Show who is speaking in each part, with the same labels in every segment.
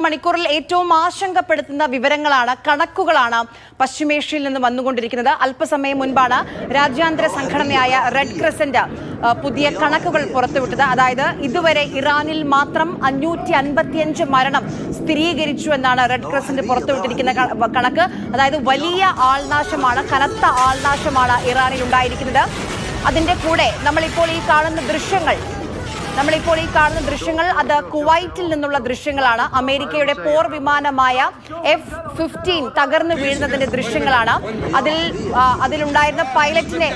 Speaker 1: മണിക്കൂറിൽ ഏറ്റവും ആശങ്കപ്പെടുത്തുന്ന വിവരങ്ങളാണ്, കണക്കുകളാണ് പശ്ചിമേഷ്യയിൽ നിന്ന് വന്നുകൊണ്ടിരിക്കുന്നത്. അല്പസമയം മുൻപാണ് രാജ്യാന്തര സംഘടനയായ റെഡ് ക്രസന്റ് പുതിയ കണക്കുകൾ പുറത്തുവിട്ടത്. അതായത് ഇതുവരെ ഇറാനിൽ മാത്രം 555 മരണം സ്ഥിരീകരിച്ചു എന്നാണ് റെഡ് ക്രസന്റ് പുറത്തുവിട്ടിരിക്കുന്ന കണക്ക്. അതായത് വലിയ ആൾനാശമാണ്, കനത്ത ആൾനാശമാണ് ഇറാനിൽ ഉണ്ടായിരിക്കുന്നത്. അതിന്റെ കൂടെ നമ്മളിപ്പോൾ ഈ കാണുന്ന ദൃശ്യങ്ങൾ അത് കുവൈറ്റിൽ നിന്നുള്ള ദൃശ്യങ്ങളാണ്. അമേരിക്കയുടെ പോർ വിമാനമായ F-15 തകർന്നു വീഴുന്നതിന്റെ ദൃശ്യങ്ങളാണ്. അതിലുണ്ടായിരുന്ന പൈലറ്റിനെ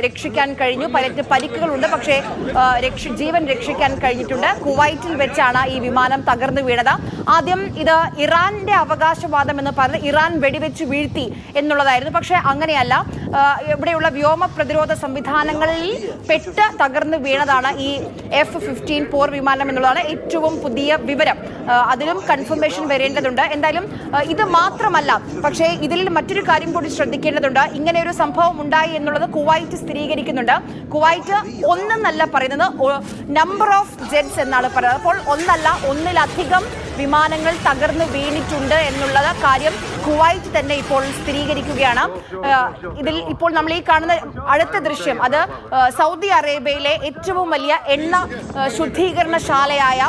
Speaker 1: രക്ഷിക്കാൻ കഴിഞ്ഞു. പൈലറ്റ് പരിക്കുകളുണ്ട്, പക്ഷേ ജീവൻ രക്ഷിക്കാൻ കഴിഞ്ഞിട്ടുണ്ട്. കുവൈറ്റിൽ വെച്ചാണ് ഈ വിമാനം തകർന്നു വീണത്. ആദ്യം ഇത് ഇറാന്റെ അവകാശവാദം എന്ന് പറഞ്ഞ് ഇറാൻ വെടിവെച്ച് വീഴ്ത്തി എന്നുള്ളതായിരുന്നു. പക്ഷേ അങ്ങനെയല്ല. ഇവിടെയുള്ള വ്യോമ പ്രതിരോധ സംവിധാനങ്ങളിൽ പെട്ട് തകർന്നു വീണതാണ് ഈ F-15 പോർ വിമാനം എന്നുള്ളതാണ് ഏറ്റവും പുതിയ വിവരം. അതിലും കൺഫർമേഷൻ വരേണ്ടതുണ്ട്. എന്തായാലും ഇത് മാത്രമല്ല, പക്ഷേ ഇതിൽ മറ്റൊരു കാര്യം കൂടി ശ്രദ്ധിക്കേണ്ടതുണ്ട്. ഇങ്ങനെ ഒരു സംഭവം ഉണ്ടായി എന്നുള്ളത് കുവൈറ്റ് സ്ഥിരീകരിക്കുന്നുണ്ട്. കുവൈറ്റ് ഒന്നെന്നല്ല പറയുന്നത്, നമ്പർ ഓഫ് ജെറ്റ്സ് എന്നാണ് പറയുന്നത്. അപ്പോൾ ഒന്നല്ല, ഒന്നിലധികം വിമാനങ്ങൾ തകർന്നു വീണിട്ടുണ്ട് എന്നുള്ള കാര്യം കുവൈറ്റ് തന്നെ ഇപ്പോൾ സ്ഥിരീകരിക്കുകയാണ്. ഇതിൽ ഇപ്പോൾ നമ്മൾ ഈ കാണുന്ന അടുത്ത ദൃശ്യം അത് സൗദി അറേബ്യയിലെ ഏറ്റവും വലിയ എണ്ണ ശുദ്ധീകരണശാലയായ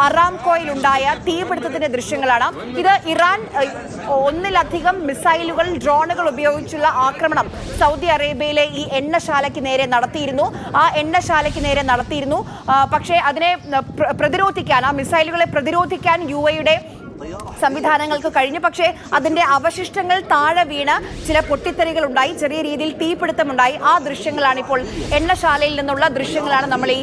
Speaker 1: അറാംകോയിലുണ്ടായ തീപിടുത്തത്തിന്റെ ദൃശ്യങ്ങളാണ്. ഇത് ഇറാൻ ഒന്നിലധികം മിസൈലുകൾ, ഡ്രോണുകൾ ഉപയോഗിച്ചുള്ള ആക്രമണം സൗദി അറേബ്യയിലെ ഈ എണ്ണശാലയ്ക്ക് നേരെ നടത്തിയിരുന്നു. പക്ഷേ അതിനെ പ്രതിരോധിക്കാൻ, ആ മിസൈലുകളെ പ്രതിരോധിക്കാൻ UAE സംവിധാനങ്ങൾക്ക് കഴിഞ്ഞു. പക്ഷേ അതിന്റെ അവശിഷ്ടങ്ങൾ താഴെ വീണ് ചില പൊട്ടിത്തെറികൾ ഉണ്ടായി, ചെറിയ രീതിയിൽ തീപിടുത്തമുണ്ടായി. ആ ദൃശ്യങ്ങളാണ് ഇപ്പോൾ എണ്ണശാലയിൽ നിന്നുള്ള ദൃശ്യങ്ങളാണ് നമ്മൾ ഈ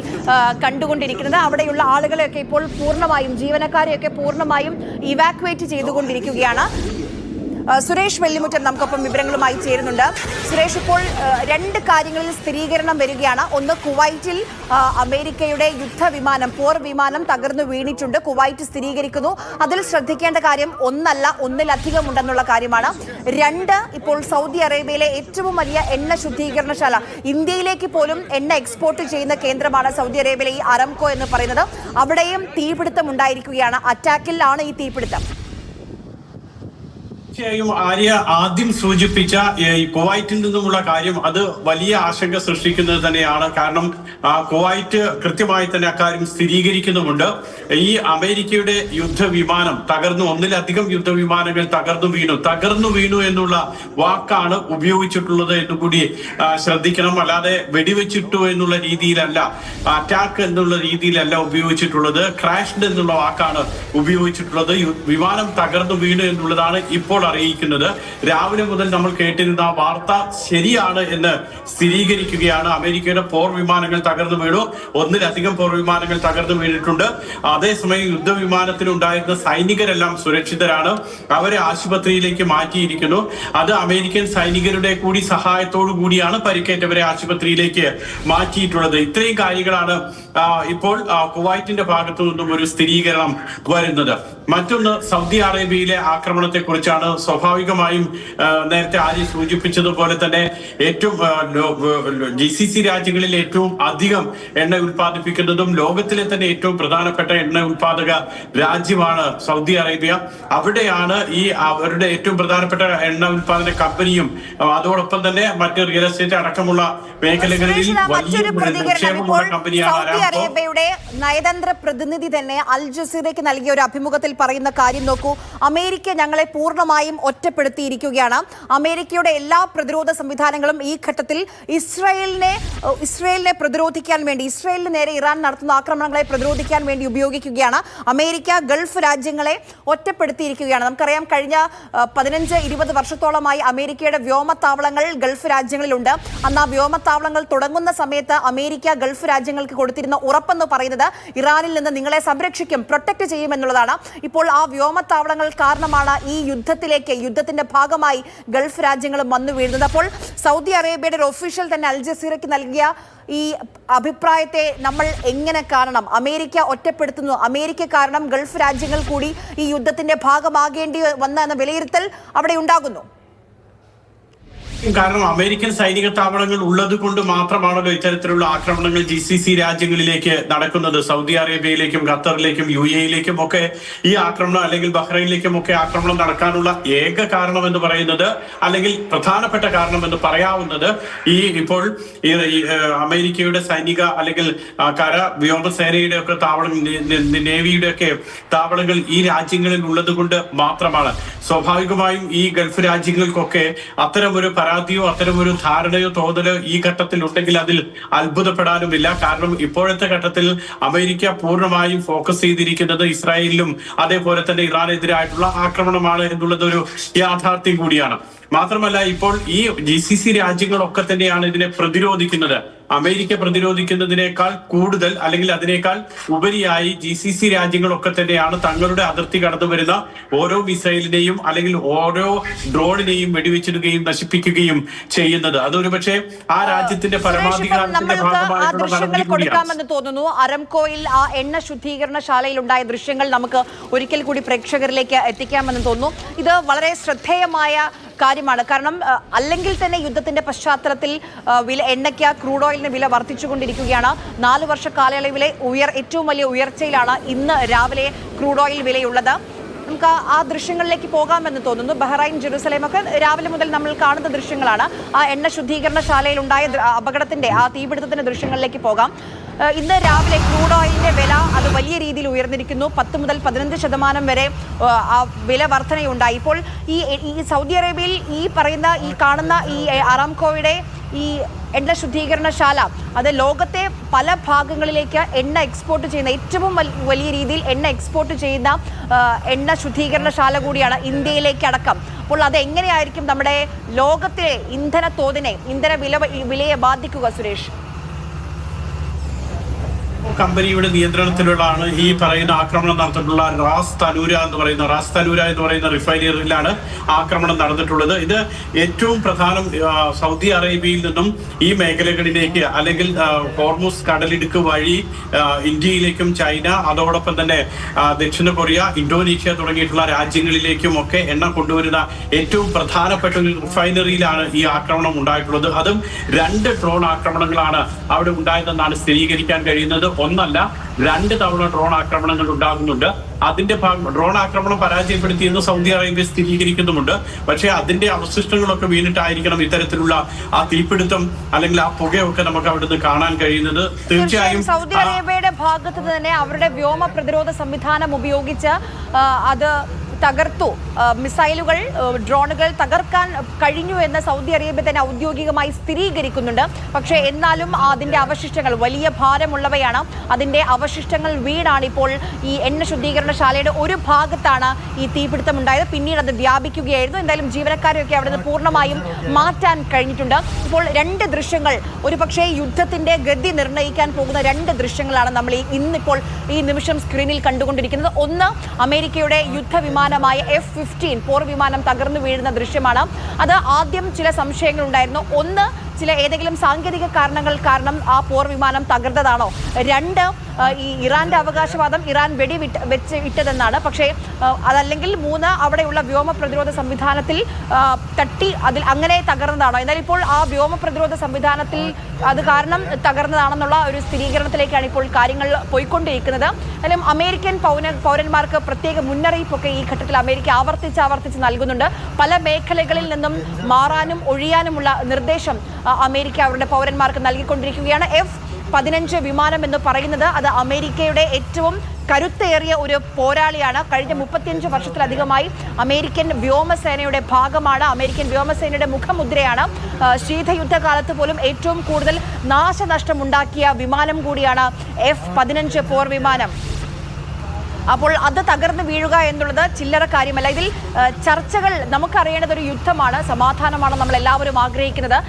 Speaker 1: കണ്ടുകൊണ്ടിരിക്കുന്നത്. അവിടെയുള്ള ആളുകളെയൊക്കെ ഇപ്പോൾ പൂർണ്ണമായും, ജീവനക്കാരെയൊക്കെ പൂർണ്ണമായും ഇവാക്യുവേറ്റ് ചെയ്തുകൊണ്ടിരിക്കുകയാണ്. സുരേഷ് വെള്ളിമുറ്റം നമുക്കൊപ്പം വിവരങ്ങളുമായി ചേരുന്നുണ്ട്. സുരേഷ്, ഇപ്പോൾ രണ്ട് കാര്യങ്ങളിൽ സ്ഥിരീകരണം വരികയാണ്. ഒന്ന്, കുവൈറ്റിൽ അമേരിക്കയുടെ യുദ്ധവിമാനം, പോർ വിമാനം തകർന്നു വീണിട്ടുണ്ട്. കുവൈറ്റ് സ്ഥിരീകരിക്കുന്നു. അതിൽ ശ്രദ്ധിക്കേണ്ട കാര്യം ഒന്നല്ല, ഒന്നിലധികം ഉണ്ടെന്നുള്ള കാര്യമാണ്. രണ്ട്, ഇപ്പോൾ സൗദി അറേബ്യയിലെ ഏറ്റവും വലിയ എണ്ണ ശുദ്ധീകരണശാല, ഇന്ത്യയിലേക്ക് പോലും എണ്ണ എക്സ്പോർട്ട് ചെയ്യുന്ന കേന്ദ്രമാണ് സൗദി അറേബ്യയിലെ ഈ അറംകോ എന്ന് പറയുന്നത്. അവിടെയും തീപിടുത്തം ഉണ്ടായിരിക്കുകയാണ്. അറ്റാക്കിലാണ് ഈ തീപിടുത്തം.
Speaker 2: തീർച്ചയായും ആര്യ ആദ്യം സൂചിപ്പിച്ച ഈ കുവൈറ്റിൽ നിന്നുമുള്ള കാര്യം അത് വലിയ ആശങ്ക സൃഷ്ടിക്കുന്നത് തന്നെയാണ്. കാരണം കുവൈറ്റ് കൃത്യമായി തന്നെ അക്കാര്യം സ്ഥിരീകരിക്കുന്നുമുണ്ട്. ഈ അമേരിക്കയുടെ യുദ്ധവിമാനം തകർന്നു, ഒന്നിലധികം യുദ്ധവിമാനങ്ങൾ തകർന്നു വീണു എന്നുള്ള വാക്കാണ് ഉപയോഗിച്ചിട്ടുള്ളത് എന്നുകൂടി ശ്രദ്ധിക്കണം. അല്ലാതെ വെടിവെച്ചിട്ടു എന്നുള്ള രീതിയിലല്ല, അറ്റാക്ക് എന്നുള്ള രീതിയിലല്ല ഉപയോഗിച്ചിട്ടുള്ളത്. ക്രാഷ്ഡ് എന്നുള്ള വാക്കാണ് ഉപയോഗിച്ചിട്ടുള്ളത്. വിമാനം തകർന്നു വീണു എന്നുള്ളതാണ് ഇപ്പോൾ അറിയിക്കുന്നത്. രാവിലെ മുതൽ നമ്മൾ കേട്ടിരുന്ന ആ വാർത്ത ശരിയാണ് എന്ന് സ്ഥിരീകരിക്കുകയാണ്. അമേരിക്കയുടെ പോർ വിമാനങ്ങൾ തകർന്നു വീണു, ഒന്നിലധികം പോർ വിമാനങ്ങൾ തകർന്നു വീണിട്ടുണ്ട്. അതേസമയം യുദ്ധവിമാനത്തിലുണ്ടായിരുന്ന സൈനികരെല്ലാം സുരക്ഷിതരാണ്. അവരെ ആശുപത്രിയിലേക്ക് മാറ്റിയിരിക്കുന്നു. അത് അമേരിക്കൻ സൈനികരുടെ കൂടി സഹായത്തോടു കൂടിയാണ് പരിക്കേറ്റവരെ ആശുപത്രിയിലേക്ക് മാറ്റിയിട്ടുള്ളത്. ഇത്രയും കാര്യങ്ങളാണ് ഇപ്പോൾ കുവൈറ്റിന്റെ ഭാഗത്തു നിന്നും ഒരു സ്ഥിരീകരണം വരുന്നത്. മറ്റൊന്ന്, സൗദി അറേബ്യയിലെ ആക്രമണത്തെ കുറിച്ചാണ്. സ്വാഭാവികമായും നേരത്തെ ആര്യ സൂചിപ്പിച്ചതുപോലെ തന്നെ ഏറ്റവും GCC രാജ്യങ്ങളിൽ ഏറ്റവും അധികം എണ്ണ ഉൽപ്പാദിപ്പിക്കുന്നതും ലോകത്തിലെ തന്നെ ഏറ്റവും പ്രധാനപ്പെട്ട എണ്ണ ഉൽപാദക രാജ്യമാണ് സൗദി അറേബ്യ. അവിടെയാണ് ഈ അവരുടെ ഏറ്റവും പ്രധാനപ്പെട്ട എണ്ണ ഉൽപാദന കമ്പനിയും അതോടൊപ്പം തന്നെ മറ്റ് റിയൽ എസ്റ്റേറ്റ് അടക്കമുള്ള മേഖലകളിൽ വലിയ നിക്ഷേപമുള്ള കമ്പനിയാണ്
Speaker 1: സൗദി അറേബ്യയുടെ നയതന്ത്ര പ്രതിനിധി തന്നെ അൽ ജസീറയ്ക്ക് നൽകിയ ഒരു അഭിമുഖത്തിൽ പറയുന്ന കാര്യം നോക്കൂ. അമേരിക്ക ഞങ്ങളെ പൂർണ്ണമായും ഒറ്റപ്പെടുത്തിയിരിക്കുകയാണ്. അമേരിക്കയുടെ എല്ലാ പ്രതിരോധ സംവിധാനങ്ങളും ഈ ഘട്ടത്തിൽ ഇസ്രയേലിനെ പ്രതിരോധിക്കാൻ വേണ്ടി, ഇസ്രയേലിന് നേരെ ഇറാൻ നടത്തുന്ന ആക്രമണങ്ങളെ പ്രതിരോധിക്കാൻ വേണ്ടി ഉപയോഗിക്കുകയാണ്. അമേരിക്ക ഗൾഫ് രാജ്യങ്ങളെ ഒറ്റപ്പെടുത്തിയിരിക്കുകയാണ്. നമുക്കറിയാം, കഴിഞ്ഞ 15-20 വർഷത്തോളമായി അമേരിക്കയുടെ വ്യോമത്താവളങ്ങൾ ഗൾഫ് രാജ്യങ്ങളിലുണ്ട്. അന്ന് ആ വ്യോമത്താവളങ്ങൾ തുടങ്ങുന്ന സമയത്ത് അമേരിക്ക ഗൾഫ് രാജ്യങ്ങൾക്ക് കൊടുത്തിരുന്ന ഉറപ്പെന്ന് പറയുന്നത് ഇറാനിൽ നിന്ന് നിങ്ങളെ സംരക്ഷിക്കും, പ്രൊട്ടക്ട് ചെയ്യും എന്നുള്ളതാണ്. ഇപ്പോൾ ആ വ്യോമത്താവളങ്ങൾ കാരണമാണ് ഈ യുദ്ധത്തിന്റെ ഭാഗമായി ഗൾഫ് രാജ്യങ്ങളും വന്നു വീഴുന്നത്. അപ്പോൾ സൗദി അറേബ്യയുടെ ഒരു ഒഫീഷ്യൽ തന്നെ അൽ ജസീറയ്ക്ക് നൽകിയ ഈ അഭിപ്രായത്തെ നമ്മൾ എങ്ങനെ കാണണം? അമേരിക്ക ഒറ്റപ്പെടുത്തുന്നു, അമേരിക്ക കാരണം ഗൾഫ് രാജ്യങ്ങൾ കൂടി ഈ യുദ്ധത്തിന്റെ ഭാഗമാകേണ്ടി വന്ന എന്ന വിലയിരുത്തൽ അവിടെ ഉണ്ടാകുന്നു.
Speaker 2: കാരണം അമേരിക്കൻ സൈനിക താവളങ്ങൾ ഉള്ളത് കൊണ്ട് മാത്രമാണല്ലോ ഇത്തരത്തിലുള്ള ആക്രമണങ്ങൾ GCC രാജ്യങ്ങളിലേക്ക് നടക്കുന്നത്. സൗദി അറേബ്യയിലേക്കും ഖത്തറിലേക്കും UAE-യിലേക്കും ഒക്കെ ഈ ആക്രമണം, അല്ലെങ്കിൽ ബഹ്റൈനിലേക്കും ഒക്കെ ആക്രമണം നടക്കാനുള്ള ഏക കാരണം എന്ന് പറയുന്നത്, അല്ലെങ്കിൽ പ്രധാനപ്പെട്ട കാരണം എന്ന് പറയാവുന്നത്, ഇപ്പോൾ അമേരിക്കയുടെ സൈനിക അല്ലെങ്കിൽ കര വ്യോമസേനയുടെ ഒക്കെ താവളം, നേവിയുടെ ഒക്കെ താവളങ്ങൾ ഈ രാജ്യങ്ങളിൽ ഉള്ളത് കൊണ്ട് മാത്രമാണ്. സ്വാഭാവികമായും ഈ ഗൾഫ് രാജ്യങ്ങൾക്കൊക്കെ അത്തരമൊരു പരാതിയോ അത്തരമൊരു ധാരണയോ തോന്നലോ ഈ ഘട്ടത്തിൽ ഉണ്ടെങ്കിൽ അതിൽ അത്ഭുതപ്പെടാനുമില്ല. കാരണം ഇപ്പോഴത്തെ ഘട്ടത്തിൽ അമേരിക്ക പൂർണ്ണമായും ഫോക്കസ് ചെയ്തിരിക്കുന്നത് ഇസ്രായേലിലും അതേപോലെ തന്നെ ഇറാനെതിരായിട്ടുള്ള ആക്രമണമാണ് എന്നുള്ളത് ഒരു യാഥാർത്ഥ്യം കൂടിയാണ്. മാത്രമല്ല, ഇപ്പോൾ ഈ GCC രാജ്യങ്ങളൊക്കെ തന്നെയാണ് ഇതിനെ പ്രതിരോധിക്കുന്നത്. അമേരിക്ക പ്രതിരോധിക്കുന്നതിനേക്കാൾ കൂടുതൽ, അല്ലെങ്കിൽ അതിനേക്കാൾ ഉപരിയായി GCC രാജ്യങ്ങളൊക്കെ തന്നെയാണ് തങ്ങളുടെ അതിർത്തി കടന്നു വരുന്ന ഓരോ മിസൈലിനെയും അല്ലെങ്കിൽ ഓരോ ഡ്രോണിനെയും വെടിവെച്ചിടുകയും നശിപ്പിക്കുകയും ചെയ്യുന്നത്. അതൊരു പക്ഷേ ആ രാജ്യത്തിന്റെ പരമാധികാരത്തിന്റെ ഭാഗമായിട്ടുള്ള നടപടി കൂടിയാണ്.
Speaker 1: തോന്നുന്നു അരംകോയിൽ ആ എണ്ണ ശുദ്ധീകരണശാലയിൽ ഉണ്ടായ ദൃശ്യങ്ങൾ നമുക്ക് ഒരിക്കൽ കൂടി പ്രേക്ഷകരിലേക്ക് എത്തിക്കാമെന്ന് തോന്നുന്നു. ഇത് വളരെ ശ്രദ്ധേയമായ കാര്യമാണ്. കാരണം അല്ലെങ്കിൽ തന്നെ യുദ്ധത്തിന്റെ പശ്ചാത്തലത്തിൽ എണ്ണയ്ക്ക് ക്രൂഡ് ഓയിലിന് വില വർദ്ധിച്ചുകൊണ്ടിരിക്കുകയാണ്. 4 വർഷ കാലയളവിലെ ഏറ്റവും വലിയ ഉയർച്ചയിലാണ് ഇന്ന് രാവിലെ ക്രൂഡ് ഓയിൽ വിലയുള്ളത്. നമുക്ക് ആ ദൃശ്യങ്ങളിലേക്ക് പോകാമെന്ന് തോന്നുന്നു. ബഹ്റൈൻ, ജെറുസലേം ഒക്കെ രാവിലെ മുതൽ നമ്മൾ കാണുന്ന ദൃശ്യങ്ങളാണ്. ആ എണ്ണ ശുദ്ധീകരണശാലയിൽ ഉണ്ടായ അപകടത്തിന്റെ, ആ തീപിടുത്തത്തിന്റെ ദൃശ്യങ്ങളിലേക്ക് പോകാം. ഇന്ന് രാവിലെ ക്രൂഡ് ഓയിലിന്റെ വില അത് വലിയ രീതിയിൽ ഉയർന്നിരിക്കുന്നു. 10 മുതൽ 15% വരെ വില വർധനയുണ്ടായി. ഇപ്പോൾ ഈ സൗദി അറേബ്യയിൽ ഈ കാണുന്ന ഈ അറാംകോയുടെ ഈ എണ്ണ ശുദ്ധീകരണശാല അത് ലോകത്തെ പല ഭാഗങ്ങളിലേക്ക് എണ്ണ എക്സ്പോർട്ട് ചെയ്യുന്ന, ഏറ്റവും വലിയ രീതിയിൽ എണ്ണ എക്സ്പോർട്ട് ചെയ്യുന്ന എണ്ണ ശുദ്ധീകരണശാല കൂടിയാണ്, ഇന്ത്യയിലേക്ക് അടക്കം. അപ്പോൾ അത് എങ്ങനെയായിരിക്കും നമ്മുടെ ലോകത്തിലെ ഇന്ധന വിലയെ ബാധിക്കുക സുരേഷ്?
Speaker 2: കമ്പനിയുടെ നിയന്ത്രണത്തിലുള്ളതാണ് ഈ പറയുന്ന ആക്രമണം നടന്നിട്ടുള്ള റാസ് തനൂര എന്ന് പറയുന്ന റിഫൈനറിയിലാണ് ആക്രമണം നടന്നിട്ടുള്ളത്. ഇത് ഏറ്റവും പ്രധാനം സൗദി അറേബ്യയിൽ നിന്നും ഈ മേഖലകളിലേക്ക്, അല്ലെങ്കിൽ ഹോർമുസ് കടലിടുക്ക് വഴി ഇന്ത്യയിലേക്കും ചൈന, അതോടൊപ്പം തന്നെ ദക്ഷിണ കൊറിയ, ഇന്തോനേഷ്യ തുടങ്ങിയിട്ടുള്ള രാജ്യങ്ങളിലേക്കും ഒക്കെ എണ്ണ കൊണ്ടുവരുന്ന ഏറ്റവും പ്രധാനപ്പെട്ട ഒരു റിഫൈനറിയിലാണ് ഈ ആക്രമണം ഉണ്ടായിട്ടുള്ളത്. അതും 2 ഡ്രോൺ ആക്രമണങ്ങളാണ് അവിടെ ഉണ്ടായതെന്നാണ് സ്ഥിരീകരിക്കാൻ കഴിയുന്നത്. ഒന്നല്ല, 2 തവണ ഡ്രോൺ ആക്രമണങ്ങൾ ഉണ്ടാകുന്നുണ്ട്. അതിന്റെ ഡ്രോൺ ആക്രമണം പരാജയപ്പെടുത്തിയെന്ന് സൗദി അറേബ്യ സ്ഥിരീകരിക്കുന്നുമുണ്ട്. പക്ഷേ അതിന്റെ അവശിഷ്ടങ്ങളൊക്കെ വീണിട്ടായിരിക്കണം ഇത്തരത്തിലുള്ള ആ തീപിടുത്തം അല്ലെങ്കിൽ ആ പുകയൊക്കെ നമുക്ക് അവിടുന്ന് കാണാൻ കഴിയുന്നത്. തീർച്ചയായും
Speaker 1: സൗദി അറേബ്യയുടെ ഭാഗത്ത് തന്നെ അവരുടെ വ്യോമ പ്രതിരോധ സംവിധാനം ഉപയോഗിച്ച് അത് തകർത്തു. മിസൈലുകൾ, ഡ്രോണുകൾ തകർക്കാൻ കഴിഞ്ഞു എന്ന് സൗദി അറേബ്യ തന്നെ ഔദ്യോഗികമായി സ്ഥിരീകരിക്കുന്നുണ്ട്. പക്ഷേ എന്നാലും അതിന്റെ അവശിഷ്ടങ്ങൾ വലിയ ഭാരമുള്ളവയാണ്. അതിന്റെ അവശിഷ്ടങ്ങൾ വീണാണ് ഇപ്പോൾ ഈ എണ്ണ ശുദ്ധീകരണശാലയുടെ ഒരു ഭാഗത്താണ് ഈ തീപിടുത്തം ഉണ്ടായത്. പിന്നീട് അത് വ്യാപിക്കുകയായിരുന്നു. എന്തായാലും ജീവനക്കാരെയൊക്കെ അവിടെ നിന്ന് പൂർണ്ണമായും മാറ്റാൻ കഴിഞ്ഞിട്ടുണ്ട്. ഇപ്പോൾ 2 ദൃശ്യങ്ങൾ, ഒരുപക്ഷേ യുദ്ധത്തിന്റെ ഗതി നിർണ്ണയിക്കാൻ പോകുന്ന 2 ദൃശ്യങ്ങളാണ് നമ്മൾ ഇന്നിപ്പോൾ ഈ നിമിഷം സ്ക്രീനിൽ കണ്ടുകൊണ്ടിരിക്കുന്നത്. ഒന്ന്, അമേരിക്കയുടെ യുദ്ധവിമാനമായ F-15 പോർ വിമാനം തകർന്നു വീഴുന്ന ദൃശ്യമാണ്. അത് ആദ്യം ചില സംശയങ്ങൾ ഉണ്ടായിരുന്നു. ഒന്ന്, ഏതെങ്കിലും സാങ്കേതിക കാരണങ്ങൾ കാരണം ആ പോർ വിമാനം തകർന്നതാണോ? 2, ഈ ഇറാന്റെ അവകാശവാദം ഇറാൻ വെച്ച് ഇട്ടതെന്നാണ്. പക്ഷേ അതല്ലെങ്കിൽ 3, അവിടെയുള്ള വ്യോമ പ്രതിരോധ സംവിധാനത്തിൽ തട്ടി അതിൽ അങ്ങനെ തകർന്നതാണോ? എന്നാൽ ഇപ്പോൾ ആ വ്യോമ പ്രതിരോധ സംവിധാനത്തിൽ അത് കാരണം തകർന്നതാണെന്നുള്ള ഒരു സ്ഥിരീകരണത്തിലേക്കാണ് ഇപ്പോൾ കാര്യങ്ങൾ പോയിക്കൊണ്ടിരിക്കുന്നത്. എന്നാലും അമേരിക്കൻ പൗരന്മാർക്ക് പ്രത്യേക മുന്നറിയിപ്പൊക്കെ ഈ ഘട്ടത്തിൽ അമേരിക്ക ആവർത്തിച്ച് നൽകുന്നുണ്ട്. പല മേഖലകളിൽ നിന്നും മാറാനും ഒഴിയാനുമുള്ള നിർദ്ദേശം അമേരിക്ക അവരുടെ പൗരന്മാർക്ക് നൽകിക്കൊണ്ടിരിക്കുകയാണ്. F-15 വിമാനം എന്ന് പറയുന്നത് അത് അമേരിക്കയുടെ ഏറ്റവും കരുത്തേറിയ ഒരു പോരാളിയാണ്. കഴിഞ്ഞ 35 വർഷത്തിലധികമായി അമേരിക്കൻ വ്യോമസേനയുടെ ഭാഗമാണ്. അമേരിക്കൻ വ്യോമസേനയുടെ മുഖമുദ്രയാണ്. ശീതയുദ്ധകാലത്ത് പോലും ഏറ്റവും കൂടുതൽ നാശനഷ്ടമുണ്ടാക്കിയ വിമാനം കൂടിയാണ് F-15 പോർ വിമാനം. അപ്പോൾ അത് തകർന്നു വീഴുക എന്നുള്ളത് ചില്ലറ കാര്യമല്ല. ഇതിൽ ചർച്ചകൾ, നമുക്കറിയേണ്ടത് ഒരു യുദ്ധമാണ്, സമാധാനമാണ് നമ്മൾ എല്ലാവരും ആഗ്രഹിക്കുന്നത്.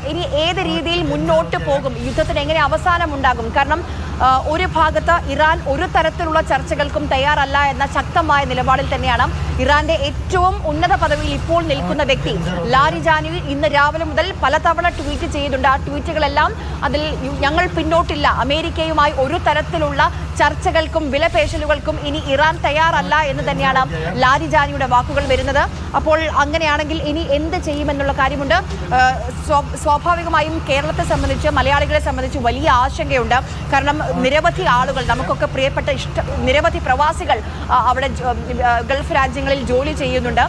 Speaker 1: ഇനി ഏത് രീതിയിൽ മുന്നോട്ട് പോകും, യുദ്ധത്തിന് എങ്ങനെ അവസാനമുണ്ടാകും? കാരണം ഒരു ഭാഗത്ത് ഇറാൻ ഒരു തരത്തിലുള്ള ചർച്ചകൾക്കും തയ്യാറല്ല എന്ന ശക്തമായ നിലപാടിൽ തന്നെയാണ് ഇറാന്റെ ഏറ്റവും ഉന്നത പദവിയിൽ ഇപ്പോൾ നിൽക്കുന്ന വ്യക്തി ലാരിജാനി ഇന്ന് രാവിലെ മുതൽ പലതവണ ട്വീറ്റ് ചെയ്തിട്ടുണ്ട്. ആ ട്വീറ്റുകളെല്ലാം അതിൽ ഞങ്ങൾ പിന്നോട്ടില്ല, അമേരിക്കയുമായി ഒരു തരത്തിലുള്ള ചർച്ചകൾക്കും വിലപേശലുകൾക്കും ഇനി ഇറാൻ തയ്യാറല്ല എന്ന് തന്നെയാണ് ലാരിജാനിയുടെ വാക്കുകൾ വരുന്നത്. അപ്പോൾ അങ്ങനെയാണെങ്കിൽ ഇനി എന്ത് ചെയ്യുമെന്നുള്ള കാര്യമുണ്ട്. സ്വാഭാവികമായും കേരളത്തെ സംബന്ധിച്ച്, മലയാളികളെ സംബന്ധിച്ച് വലിയ ആശങ്കയുണ്ട്. കാരണം നിരവധി ആളുകൾ, നമുക്കൊക്കെ പ്രിയപ്പെട്ട നിരവധി പ്രവാസികൾ അവിടെ ഗൾഫ് രാജ്യങ്ങളിൽ ജോലി ചെയ്യുന്നുണ്ട്.